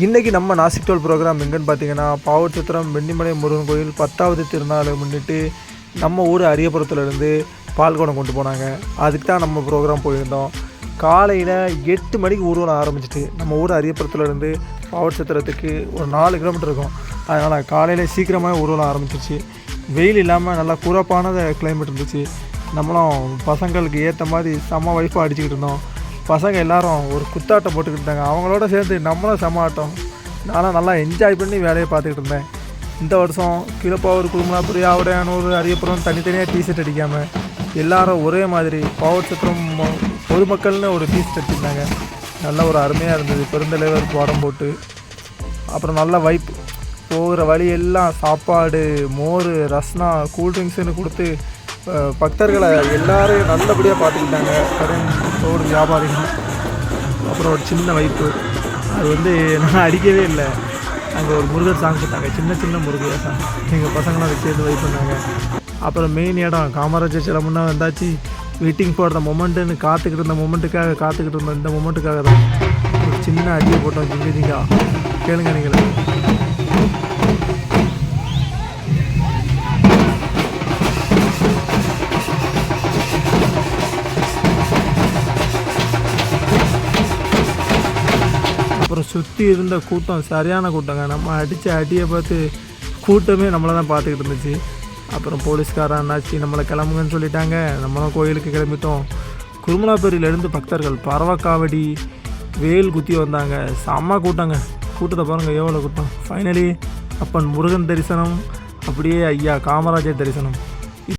இன்றைக்கி நம்ம Nashik toll program எங்கேன்னு பார்த்தீங்கன்னா, பாவூர்சத்திரம் வெண்ணிமலை முருகன் கோயில் 10வது திருநாளை முன்னிட்டு நம்ம ஊர் அரியபுரத்துலேருந்து பால்குடம் கொண்டு போனாங்க. அதுக்கு தான் நம்ம ப்ரோக்ராம் போயிருந்தோம். காலையில் 8 மணிக்கு ஊர்வலம் ஆரம்பிச்சிட்டு நம்ம ஊர் அரியபுரத்துலேருந்து பாவூர்சத்திரத்துக்கு ஒரு 4 கிலோமீட்டர் இருக்கும். அதனால் காலையில் சீக்கிரமாக ஊர்வலம் ஆரம்பிச்சிச்சு. வெயில் இல்லாமல் நல்லா குறப்பான கிளைமேட் இருந்துச்சு. நம்மளும் பசங்களுக்கு ஏற்ற மாதிரி செம்ம வைப்பாக அடிச்சுக்கிட்டு இருந்தோம். பசங்க எல்லோரும் ஒரு குத்தாட்டம் போட்டுக்கிட்டாங்க. அவங்களோட சேர்ந்து நம்மளும் செம்ம ஆட்டம். நானும் நல்லா என்ஜாய் பண்ணி வேலையை பார்த்துக்கிட்டு இருந்தேன். இந்த வருஷம் கீழப்பாவூர், குருமலாபுரி, ஆவுடையானூர், அரியபுரம் தனித்தனியாக டிஷர்ட் அடிக்காமல் எல்லாரும் ஒரே மாதிரி பாவூர்சத்திரம் பொதுமக்கள்னு ஒரு டிஷர்ட் அடிச்சிருந்தாங்க. நல்ல ஒரு அருமையாக இருந்தது. பெருந்தலைவர் படம் போட்டு அப்புறம் நல்ல வைப். போகிற வழியெல்லாம் சாப்பாடு, மோர், ரஸ்னா, கூல்ட்ரிங்க்ஸுன்னு கொடுத்து பக்தர்களை எல்லாரையும் நல்லபடியாக பார்த்துக்கிட்டாங்க. கடன் வியாபாரிகள். அப்புறம் ஒரு சின்ன வைப்பு. அது நான் அடிக்கவே இல்லை. அங்கே ஒரு முருகர் சாங் போட்டாங்க, சின்ன சின்ன முருகர் சாங். எங்கள் பசங்களாம் அதை சேர்ந்து வைப் பண்ணாங்க. அப்புறம் மெயின் இடம் காமராஜர் சில முன்னே வந்தாச்சு. வெயிட்டிங் ஃபார் த மொமெண்ட்டுன்னு காத்துக்கிட்டு இருந்த இந்த மொமெண்ட்டுக்காக தான் ஒரு சின்ன அடியை போட்டோம். ஜிங்கா கேளுங்க நீங்களே. அப்புறம் சுற்றி இருந்த கூட்டம் சரியான கூட்டங்க. நம்ம அடித்த அடியை பார்த்து கூட்டமே நம்மளை தான் பார்த்துக்கிட்டு இருந்துச்சு. அப்புறம் போலீஸ்காரன் அண்ணாச்சி நம்மளை கிளம்புங்கன்னு சொல்லிட்டாங்க. நம்மளும் கோயிலுக்கு கிளம்பிட்டோம். குருமலாபுரியிலேருந்து பக்தர்கள் பறவைக்காவடி, வேல் குத்தி வந்தாங்க. செம்ம கூட்டங்க. கூட்டத்தை பாருங்கள் எவ்வளோ கூட்டம். ஃபைனலி அப்பன் முருகன் தரிசனம், அப்படியே ஐயா காமராஜர் தரிசனம்.